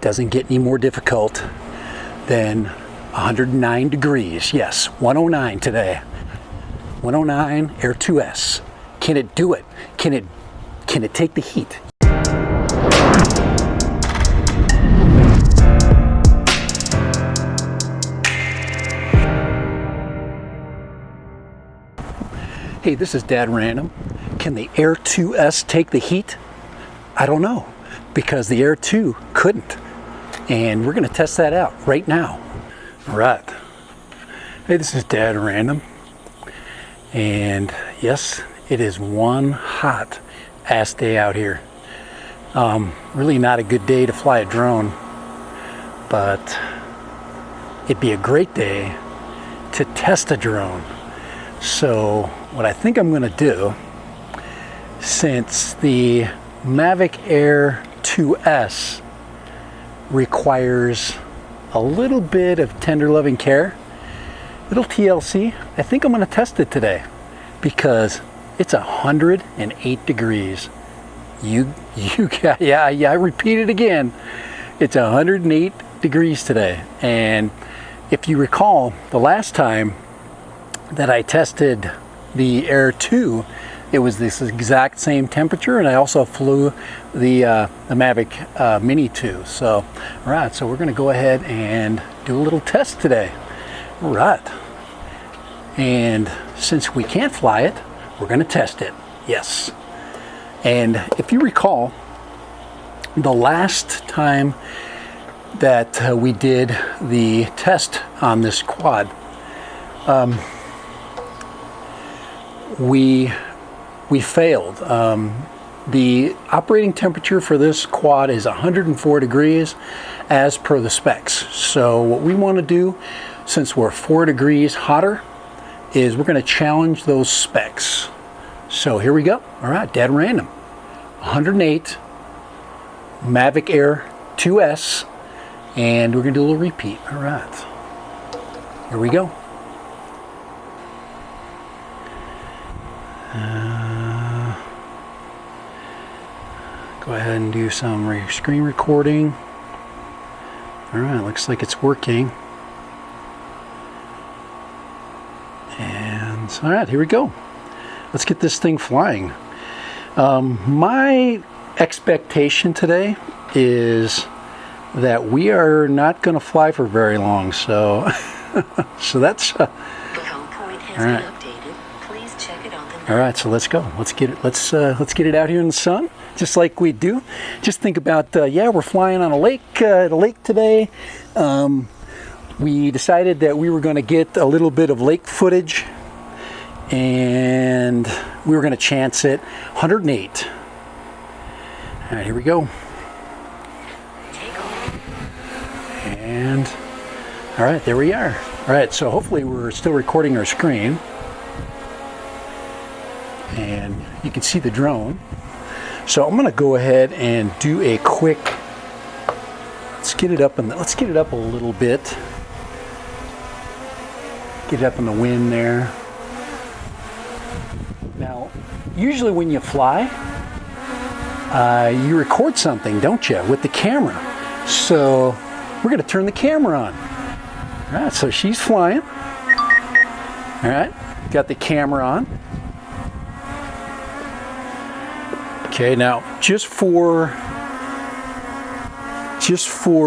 Doesn't get any more difficult than 109 degrees. Yes, 109 today. 109 Air2S. Can it do it? Can it take the heat? Hey, this is Dad Random. Can the Air2S take the heat? I don't know, because the Air 2 couldn't. And we're gonna test that out right now. All right. Hey, this is Dad Random. And yes, it is one hot ass day out here. Really not a good day to fly a drone, but it'd be a great day to test a drone. So what I think I'm gonna do, since the Mavic Air 2S requires a little bit of tender loving care, little TLC, I think I'm going to test it today because it's 108 degrees. I repeat it again. It's 108 degrees today. And if you recall, the last time that I tested the Air 2, it was this exact same temperature, and I also flew the Mavic Mini 2. So, all right, so we're gonna go ahead and do a little test today. All right, and since we can't fly it, we're gonna test it, yes. And if you recall, the last time that we did the test on this quad, we failed. The operating temperature for this quad is 104 degrees as per the specs. So what we want to do, since we're 4 degrees hotter, is we're going to challenge those specs. So here we go. All right, Dead Random. 108 Mavic Air 2S, and we're going to do a little repeat. All right, here we go. Go ahead and do some screen recording. All right, looks like it's working. And all right, here we go. Let's get this thing flying. My expectation today is that we are not going to fly for very long. So, so that's. The home point has been updated. Please check it on the map. All right, so let's go. Let's get it. Let's get it out here in the sun, just like we do. Just think about, yeah, we're flying on a lake today. We decided that we were going to get a little bit of lake footage, and we were going to chance it. 108. All right, here we go. And all right, there we are. All right, so hopefully we're still recording our screen, and you can see the drone. So I'm going to go ahead and do a quick. Let's get it up a little bit. Get it up in the wind there. Now, usually when you fly, you record something, don't you, with the camera? So we're going to turn the camera on. All right, so she's flying. All right, got the camera on. Okay, now just for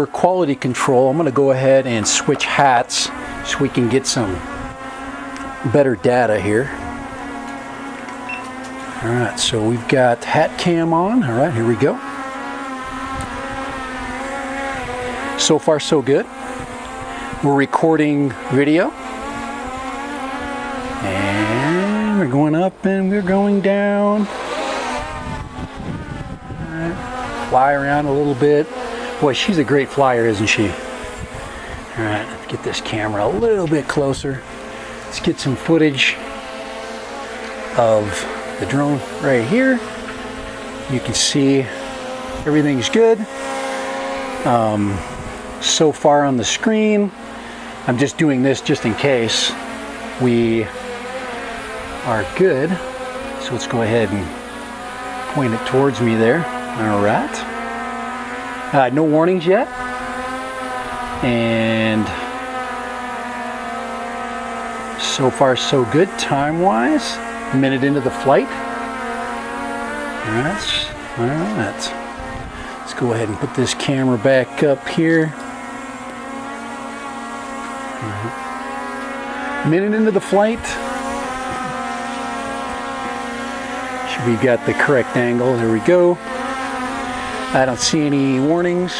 quality control, I'm going to go ahead and switch hats so we can get some better data here. All right, so we've got hat cam on. All right, here we go. So far, so good. We're recording video. And we're going up and we're going down. All right, fly around a little bit. Boy, she's a great flyer, isn't she? All right, let's get this camera a little bit closer. Let's get some footage of the drone right here. You can see everything's good. So far on the screen, I'm just doing this just in case we are good. So let's go ahead and point it towards me there. All right. No warnings yet. And so far so good time-wise. A minute into the flight. All right. Let's go ahead and put this camera back up here. Minute into the flight. Should we got the correct angle? There we go. I don't see any warnings.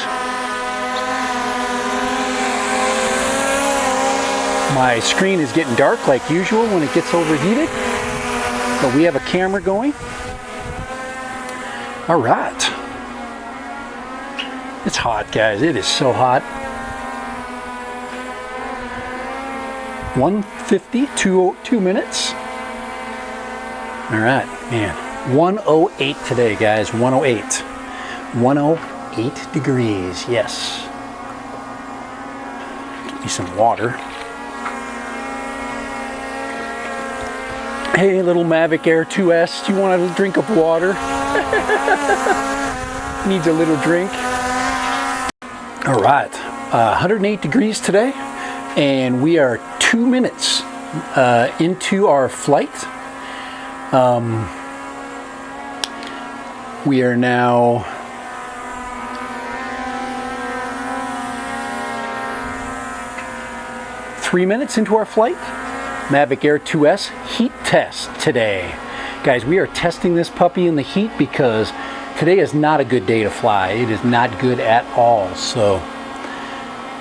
My screen is getting dark like usual when it gets overheated, but we have a camera going. All right. It's hot, guys. It is so hot. 1:50, 2 minutes. All right, man. 108 today, guys. 108. 108 degrees, yes. Get me some water. Hey, little Mavic Air 2S, do you want a drink of water? Needs a little drink. All right, 108 degrees today, and we are 2 minutes into our flight. We are now three minutes into our flight. Mavic Air 2S heat test today. Guys, we are testing this puppy in the heat because today is not a good day to fly. It is not good at all. So,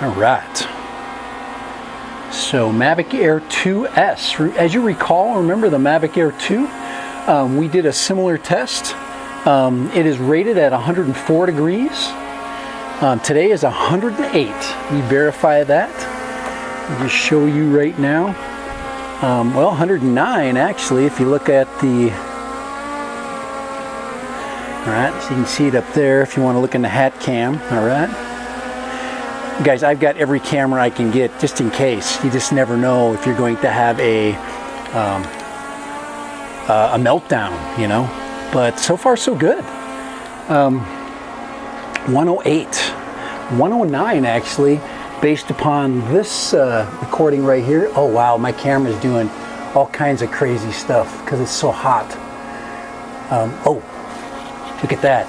all right. So Mavic Air 2S. As you recall, remember the Mavic Air 2? We did a similar test. It is rated at 104 degrees. Today is 108. We verify that. I'll just show you right now. Well, 109 actually, if you look at the... Alright, so you can see it up there if you want to look in the hat cam. Alright. Guys, I've got every camera I can get just in case. You just never know if you're going to have a meltdown, you know. But so far so good. 108. 109 actually. Based upon this recording right here. Oh wow, my camera's doing all kinds of crazy stuff because it's so hot. Oh, look at that.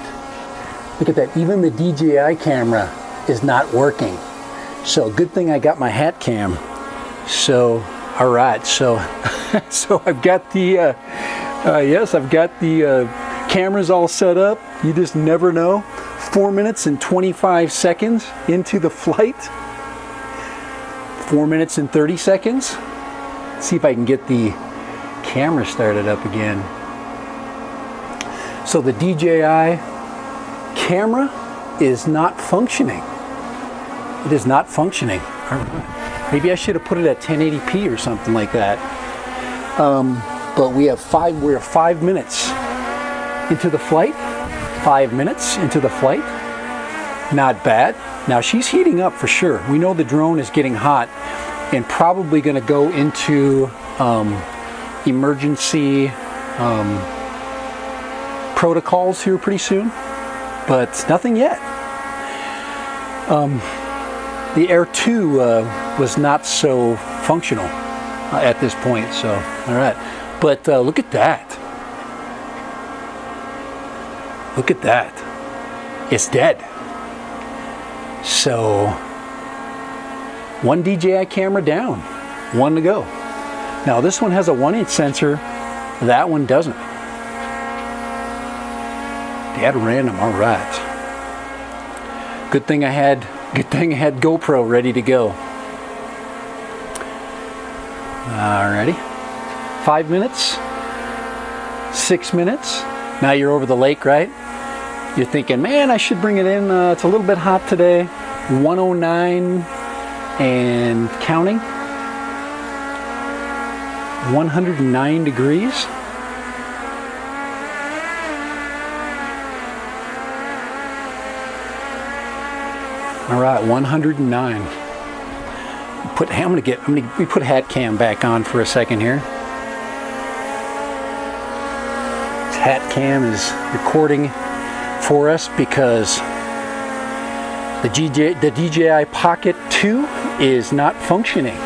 Look at that. Even the DJI camera is not working. So good thing I got my hat cam. So, all right. So, so I've got the, yes, I've got the cameras all set up. You just never know. 4 minutes and 25 seconds into the flight. 4 minutes and 30 seconds. Let's see if I can get the camera started up again. So the DJI camera is not functioning. It is not functioning. Maybe I should have put it at 1080p or something like that. But we're 5 minutes into the flight. 5 minutes into the flight. Not bad. Now she's heating up for sure. We know the drone is getting hot and probably going to go into emergency protocols here pretty soon, but nothing yet. The Air 2 was not so functional at this point, so all right. But look at that. Look at that. It's dead. So, one DJI camera down, one to go. Now this one has a 1-inch sensor, that one doesn't. Dead random, all right. Good thing I had GoPro ready to go. Alrighty, 5 minutes, 6 minutes. Now you're over the lake, right? You're thinking, man, I should bring it in. It's a little bit hot today. 109 and counting. 109 degrees. All right, 109. We put hat cam back on for a second here. This hat cam is recording for us because The DJI Pocket 2 is not functioning.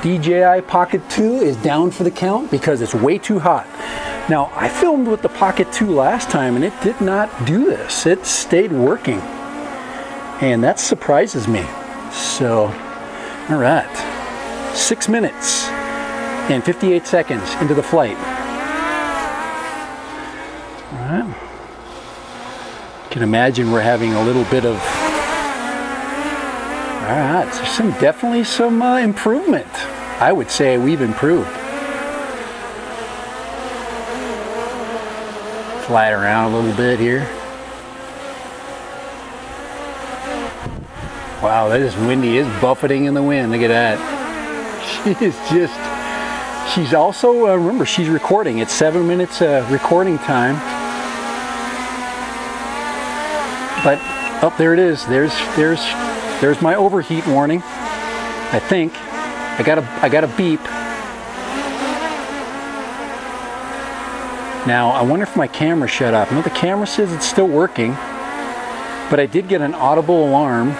DJI Pocket 2 is down for the count because it's way too hot. Now, I filmed with the Pocket 2 last time and it did not do this. It stayed working. And that surprises me. So, all right. 6 minutes and 58 seconds into the flight. All right. You can imagine we're having a little bit of, all right, so definitely some improvement. I would say we've improved. Fly it around a little bit here. Wow, that is windy. It's buffeting in the wind. Look at that. She is just, she's also, remember, she's recording. It's 7 minutes recording time. But, oh, there it is. There's my overheat warning. I think. I got a beep. Now, I wonder if my camera shut off. No, the camera says it's still working. But I did get an audible alarm.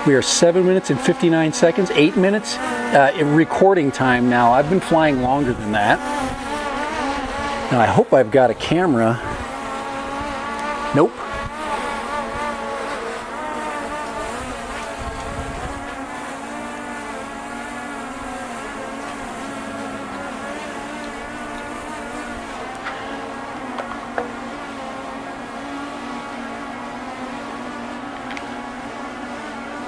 We are 7 minutes and 59 seconds, 8 minutes in recording time now. I've been flying longer than that. Now I hope I've got a camera. Nope.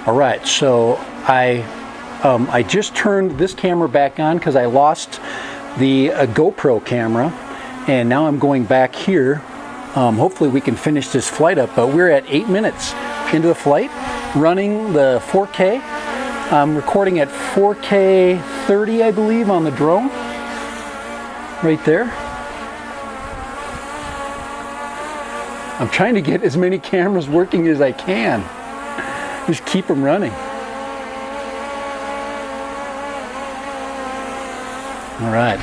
All right, so I just turned this camera back on because I lost the GoPro camera, and now I'm going back here. Hopefully we can finish this flight up, but we're at 8 minutes into the flight, running the 4K. I'm recording at 4K 30, I believe, on the drone, right there. I'm trying to get as many cameras working as I can. Just keep them running. All right.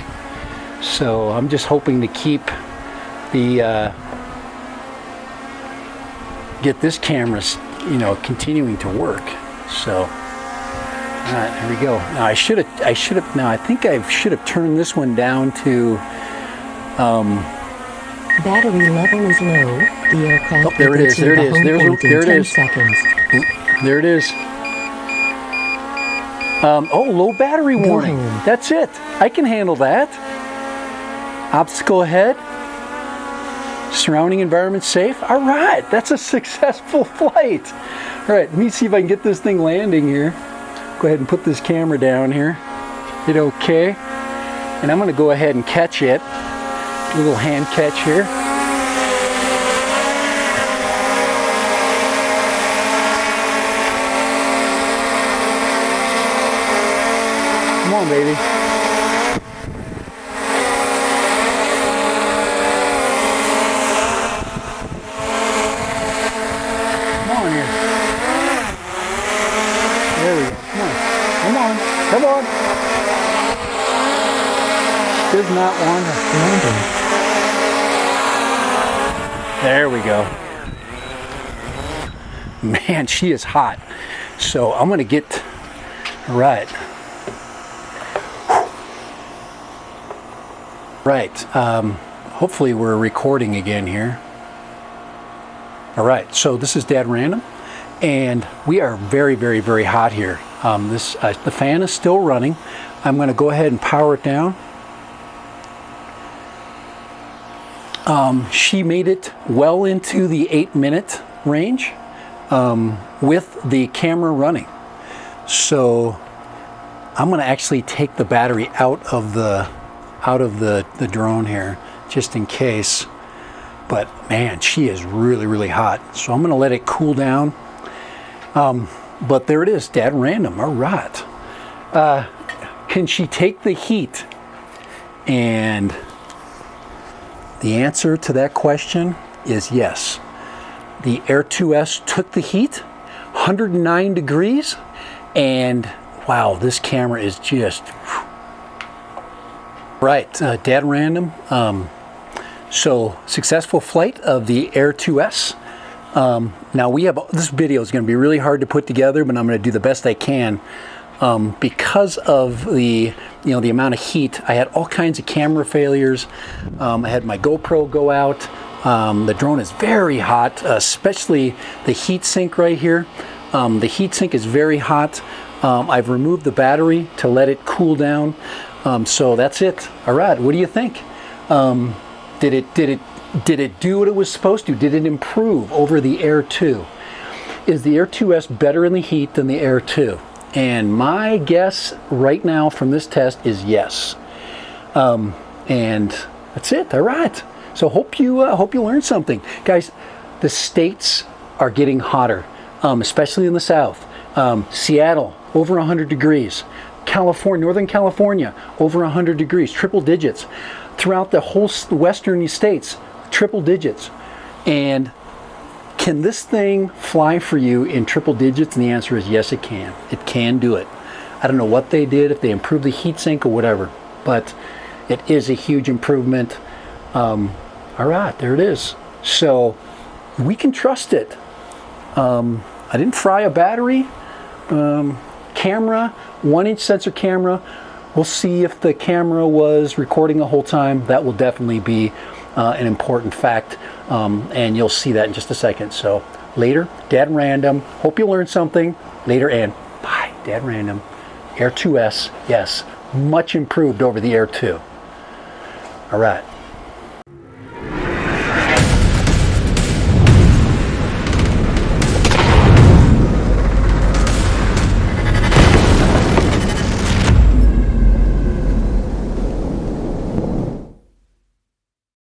So I'm just hoping to keep the get this camera, continuing to work. So, all right, here we go. Now I should have. Now I think I should have turned this one down to. Battery level is low. The aircraft. Oh, there it is. There it is. There it is. Seconds. There it is. Oh, low battery warning. That's it. I can handle that. Obstacle ahead. Surrounding environment safe. All right, that's a successful flight. All right, let me see if I can get this thing landing here. Go ahead and put this camera down here. Hit OK. And I'm going to go ahead and catch it. A little hand catch here. Come on, baby. Come on here. There we go. Come on. Come on. Come on. Does not want to land. There we go. Man, she is hot. So I'm going to get right. Right. Hopefully we're recording again here. All right. So this is Dad Random, and we are very, very, very hot here. The fan is still running. I'm going to go ahead and power it down. She made it well into the 8-minute range with the camera running. So I'm going to actually take the battery out of the drone here just in case. But man, she is really, really hot. So I'm going to let it cool down. But there it is, Dad Random. All right. Can she take the heat? And the answer to that question is yes. The Air2S took the heat, 109 degrees, and wow, this camera is just right. Dad Random. So, successful flight of the Air2S. Now we have, this video is going to be really hard to put together, but I'm going to do the best I can. Because of the amount of heat, I had all kinds of camera failures. I had my GoPro go out. The drone is very hot, especially the heat sink right here. The heat sink is very hot. I've removed the battery to let it cool down. So that's it. All right, what do you think? Did it do what it was supposed to? Did it improve over the Air 2? Is the Air 2S better in the heat than the Air 2? And my guess right now from this test is yes. And that's it. All right. So hope you learned something, guys. The states are getting hotter, especially in the south. Seattle over 100 degrees. California, Northern California over 100 degrees, triple digits. Throughout the whole western states, triple digits. And can this thing fly for you in triple digits? And the answer is yes, it can. It can do it. I don't know what they did, if they improved the heat sink or whatever, but it is a huge improvement. All right, there it is. So we can trust it. I didn't fry a battery. Camera, 1-inch sensor camera. We'll see if the camera was recording the whole time. That will definitely be an important fact, and you'll see that in just a second. So later, Dad Random. Hope you learned something. Later and bye, Dad Random. Air 2S, yes, much improved over the Air 2. All right.